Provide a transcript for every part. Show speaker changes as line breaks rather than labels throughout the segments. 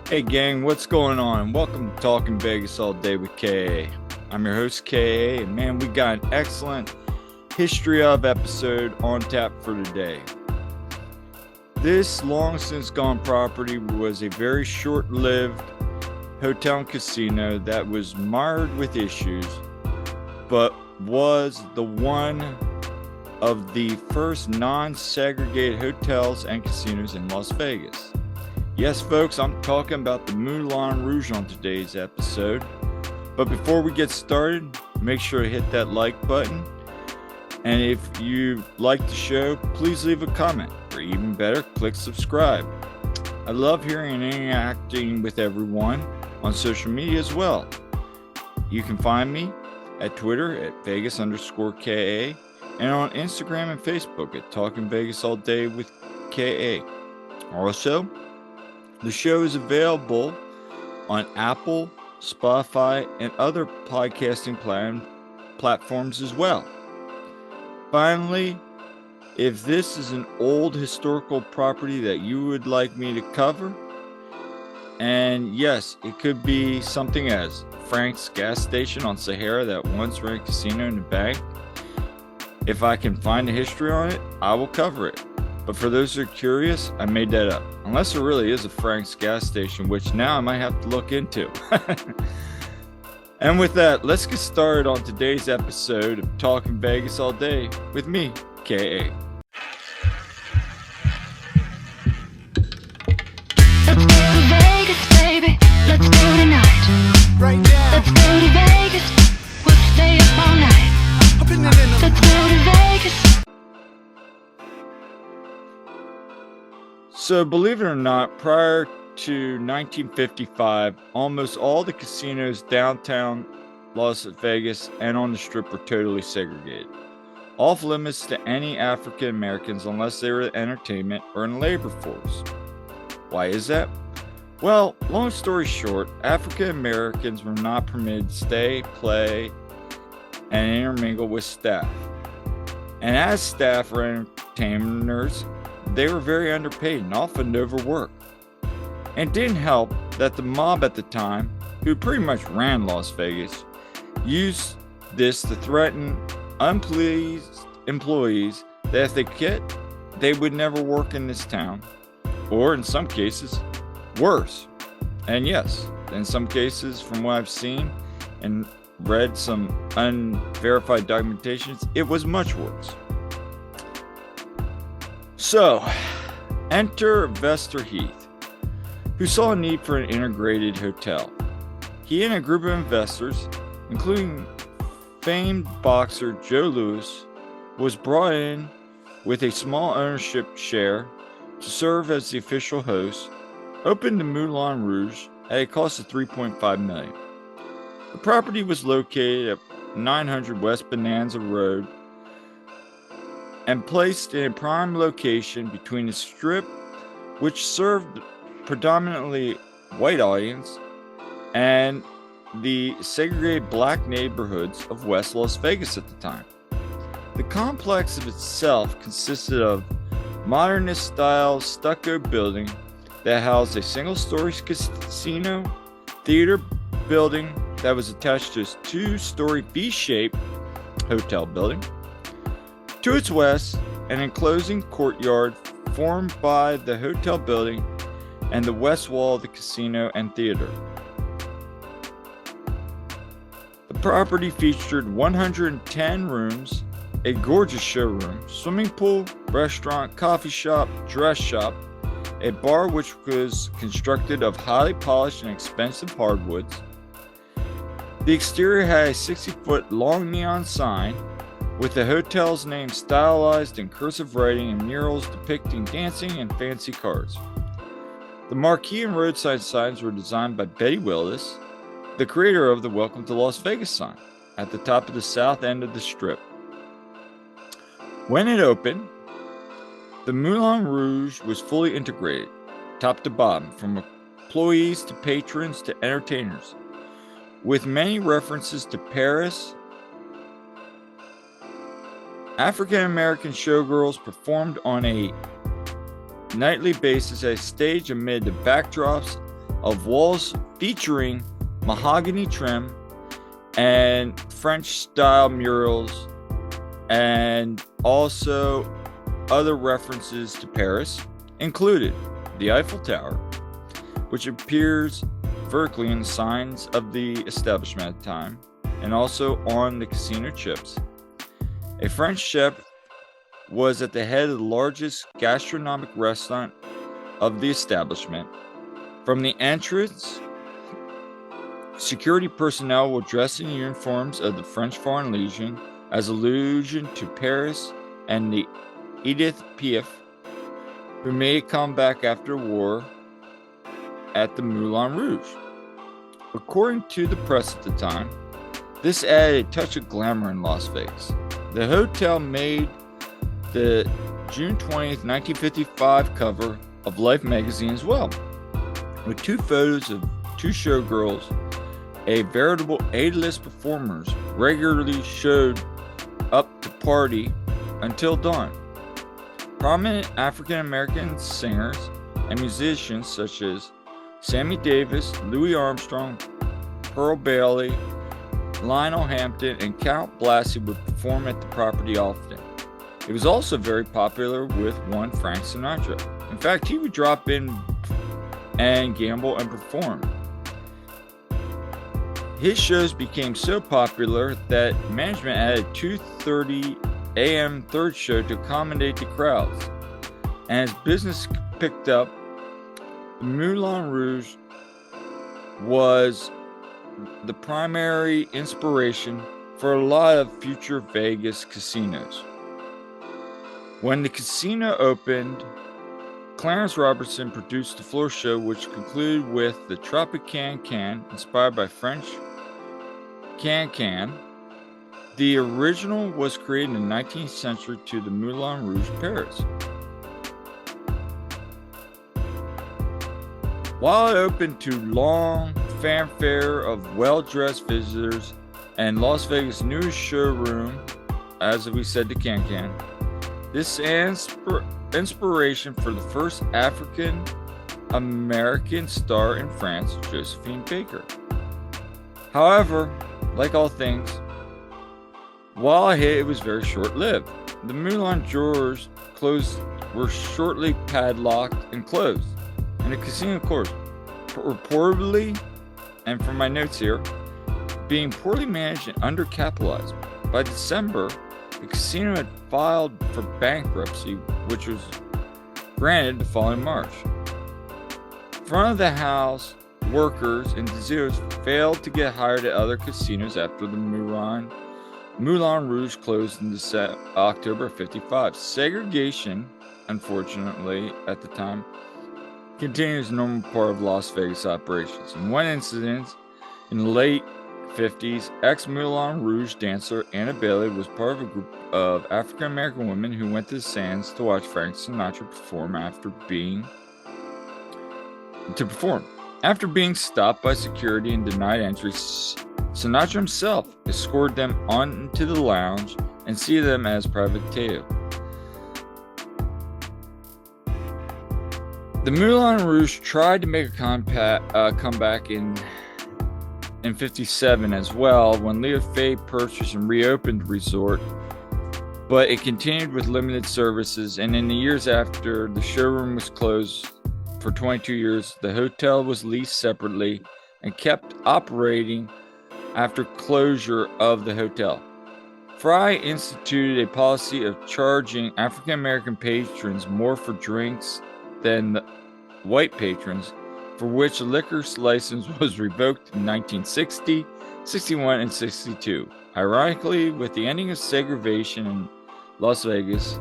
Hey gang, what's going on? Welcome to Talking Vegas All Day with KA. I'm your host KA, and man, we got an excellent history of episode on tap for today. This long since gone property was a very short-lived hotel and casino that was mired with issues, but was the one of the first non-segregated hotels and casinos in Las Vegas. Yes, folks, I'm talking about the Moulin Rouge on today's episode. But before we get started, make sure to hit that like button. And if you like the show, please leave a comment. Or even better, click subscribe. I love hearing and interacting with everyone on social media as well. You can find me at Twitter at Vegas_KA and on Instagram and Facebook at Talking Vegas All Day with KA. Also, the show is available on Apple, Spotify, and other podcasting platforms as well. Finally, if this is an old historical property that you would like me to cover, and yes, it could be something as Frank's gas station on Sahara that once ran a casino and a bank. If I can find a history on it, I will cover it. But for those who are curious, I made that up. Unless there really is a Frank's gas station, which now I might have to look into. And with that, let's get started on today's episode of Talking Vegas All Day with me, KA.
Let's go to Vegas, baby. Let's go tonight.
Right now,
Let's go to Vegas. We'll stay up all night.
up in the
Let's go to Vegas.
So, believe it or not, prior to 1955, almost all the casinos downtown Las Vegas and on the Strip were totally segregated, off limits to any African Americans unless they were in entertainment or in the labor force. Why is that? Well, long story short, African Americans were not permitted to stay, play, and intermingle with staff. And as staff or entertainers, they were very underpaid and often overworked. And it didn't help that the mob at the time, who pretty much ran Las Vegas, used this to threaten unpleased employees that if they quit, they would never work in this town, or in some cases, worse. And yes, in some cases, from what I've seen and read some unverified documentations, it was much worse. So, enter Vester Heath, who saw a need for an integrated hotel. He and a group of investors, including famed boxer Joe Louis, was brought in with a small ownership share to serve as the official host, opened the Moulin Rouge at a cost of $3.5 million. The property was located at 900 West Bonanza Road and placed in a prime location between the Strip, which served predominantly white audience, and the segregated black neighborhoods of West Las Vegas at the time. The complex of itself consisted of modernist-style stucco building that housed a single-story casino theater building that was attached to a two-story V-shaped hotel building. To its west, an enclosing courtyard formed by the hotel building and the west wall of the casino and theater. The property featured 110 rooms, a gorgeous showroom, swimming pool, restaurant, coffee shop, dress shop, a bar which was constructed of highly polished and expensive hardwoods. The exterior had a 60-foot long neon sign with the hotel's name stylized in cursive writing and murals depicting dancing and fancy cars. The marquee and roadside signs were designed by Betty Willis, the creator of the Welcome to Las Vegas sign, at the top of the south end of the Strip. When it opened, the Moulin Rouge was fully integrated, top to bottom, from employees to patrons to entertainers, with many references to Paris. African American showgirls performed on a nightly basis at a stage amid the backdrops of walls featuring mahogany trim and French-style murals, and also other references to Paris included the Eiffel Tower, which appears vertically in the signs of the establishment at the time, and also on the casino chips. A French chef was at the head of the largest gastronomic restaurant of the establishment. From the entrance, security personnel were dressed in uniforms of the French Foreign Legion as allusion to Paris and the Edith Piaf, who made a comeback after war at the Moulin Rouge. According to the press at the time, this added a touch of glamour in Las Vegas. The hotel made the June 20th, 1955 cover of Life magazine as well, with 2 photos of 2 showgirls. A veritable A-list performers regularly showed up to party until dawn. Prominent African American singers and musicians such as Sammy Davis, Louis Armstrong, Pearl Bailey, Lionel Hampton, and Count Basie would perform at the property often. It was also very popular with one Frank Sinatra. In fact, he would drop in and gamble and perform. His shows became so popular that management added 2:30 a.m. third show to accommodate the crowds. And as business picked up, the Moulin Rouge was the primary inspiration for a lot of future Vegas casinos. When the casino opened, Clarence Robertson produced the floor show, which concluded with the Tropican Can, inspired by French Can. The original was created in the 19th century to the Moulin Rouge, Paris. While it opened to long fanfare of well-dressed visitors and Las Vegas' newest showroom, as we said, the Can, this inspiration for the first African American star in France, Josephine Baker. However, like all things, while a hit, it was very short-lived. The Moulin Rouge were shortly padlocked and closed, and the casino closed, reportedly, and from my notes here, being poorly managed and undercapitalized. By December, the casino had filed for bankruptcy, which was granted the following March. Front of the house workers in casinos failed to get hired at other casinos after the Moulin Rouge closed in October of '55. Segregation, unfortunately, at the time, continued as a normal part of Las Vegas operations. In one incident, in the late '50s, ex-Moulin Rouge dancer Anna Bailey was part of a group of African-American women who went to the sands to watch Frank Sinatra perform. After being stopped by security and denied entry, Sinatra himself escorted them onto the lounge and seated them as private table. The Moulin Rouge tried to make a comeback in '57 as well, when Leo Fey purchased and reopened the resort, but it continued with limited services, and in the years after, the showroom was closed for 22 years. The hotel was leased separately and kept operating after closure of the hotel. Fry instituted a policy of charging African American patrons more for drinks than the white patrons, for which the liquor license was revoked in 1960, 61, and 62. Ironically, with the ending of segregation in Las Vegas,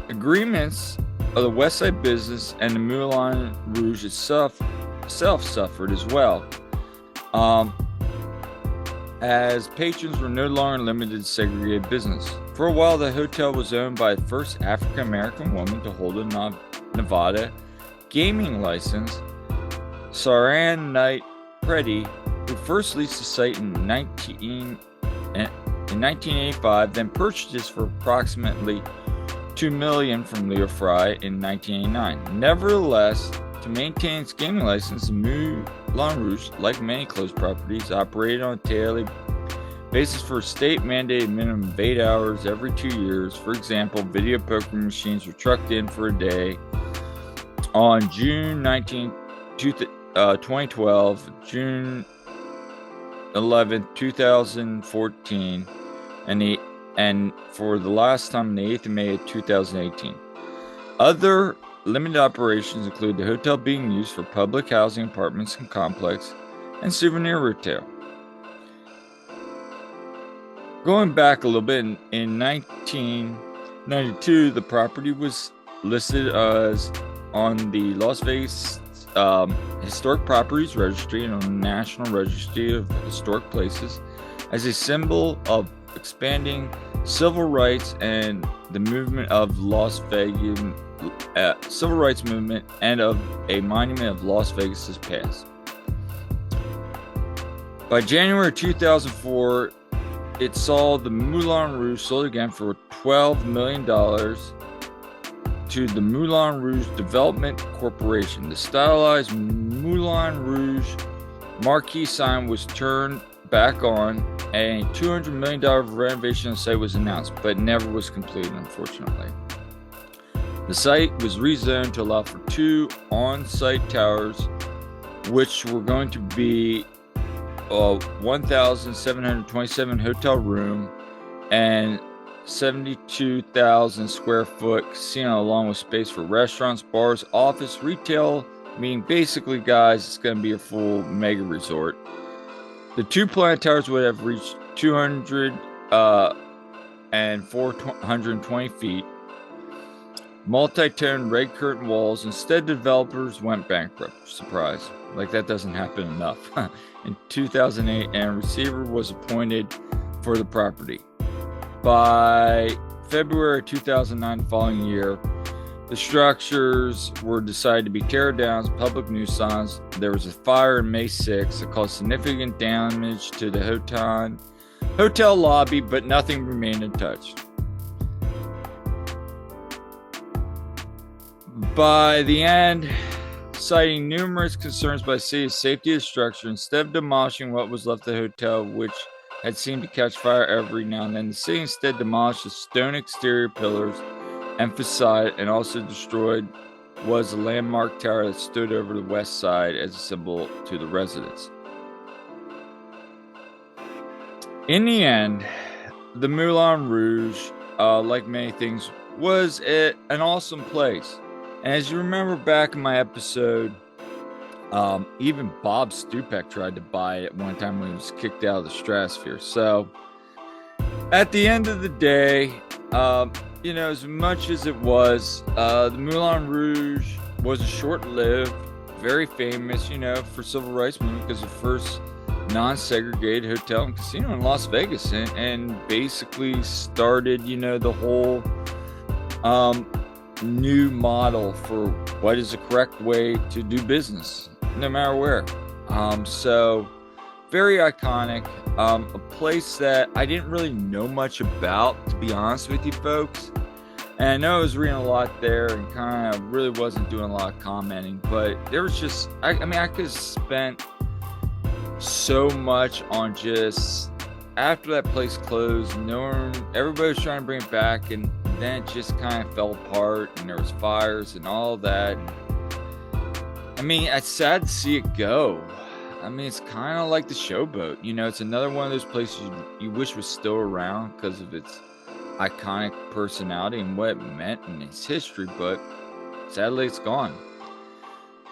agreements of the West Side business and the Moulin Rouge itself suffered as well, as patrons were no longer limited to segregated business. For a while, the hotel was owned by the first African American woman to hold a Nevada gaming license, Saran Knight Preddy, who first leased the site in 1985, then purchased it for approximately $2 $2 million from Leo Fry in 1989. Nevertheless, to maintain its gaming license, the Moulin Rouge, like many closed properties, operated on a daily basis for a state-mandated minimum of 8 hours every 2 years. For example, video poker machines were trucked in for a day on June 19, 2012, June 11, 2014, and for the last time on the 8th of May of 2018. Other limited operations include the hotel being used for public housing, apartments and complex, and souvenir retail. Going back a little bit, in 1992, the property was listed as on the Las Vegas Historic Properties Registry and on the National Registry of Historic Places as a symbol of expanding civil rights and the movement of Las Vegas, civil rights movement, and of a monument of Las Vegas's past. By January 2004, it saw the Moulin Rouge sold again for $12 million to the Moulin Rouge Development Corporation. The stylized Moulin Rouge marquee sign was turned back on, and a $200 million renovation of the site was announced, but never was completed, unfortunately. The site was rezoned to allow for 2 on-site towers, which were going to be 1,727 hotel room and 72,000 square foot casino, along with space for restaurants, bars, office, retail. Meaning, basically, guys, it's going to be a full mega resort. The 2 planet towers would have reached 200 and 420 feet. Multi-tone red curtain walls. Instead, developers went bankrupt. Surprise. Like, that doesn't happen enough. In 2008, and a receiver was appointed for the property. By February 2009, the following year, the structures were decided to be teared down as public nuisance. There was a fire on May 6th that caused significant damage to the hotel lobby, but nothing remained untouched. By the end, citing numerous concerns by the city of safety of the structure, instead of demolishing what was left of the hotel, which had seemed to catch fire every now and then, the city instead demolished the stone exterior pillars and facade, and also destroyed was a landmark tower that stood over the west side as a symbol to the residents. In the end, the Moulin Rouge, like many things, was an awesome place. And as you remember back in my episode, even Bob Stupak tried to buy it at one time when he was kicked out of the stratosphere. So, at the end of the day, as much as it was, the Moulin Rouge was a short-lived, very famous, for civil rights movement, because the first non-segregated hotel and casino in Las Vegas, and basically started, the whole new model for what is the correct way to do business, no matter where. So very iconic, a place that I didn't really know much about, to be honest with you folks. And I know I was reading a lot there and kind of really wasn't doing a lot of commenting, but there was just, I could have spent so much on just, after that place closed, everybody was trying to bring it back, and then it just kind of fell apart, and there was fires and all that. It's sad to see it go. It's kind of like the Showboat. It's another one of those places you wish was still around because of its iconic personality and what it meant in its history, but sadly it's gone.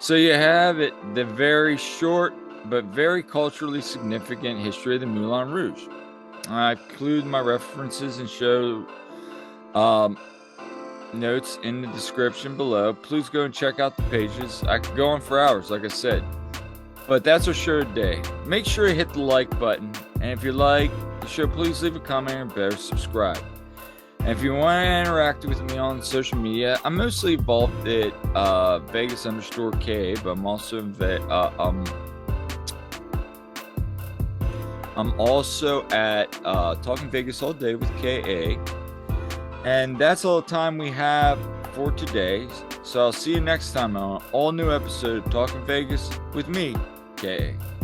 So you have it, the very short but very culturally significant history of the Moulin Rouge. I include my references and show notes in the description below. Please go and check out the pages. I could go on for hours, like I said. But that's our show today. Make sure to hit the like button. And if you like the show, please leave a comment or better subscribe. And if you want to interact with me on social media, I'm mostly involved at Vegas_K, but I'm also I'm also at Talking Vegas All Day with KA. And that's all the time we have for today. So I'll see you next time on an all new episode of Talking Vegas with me, K.A.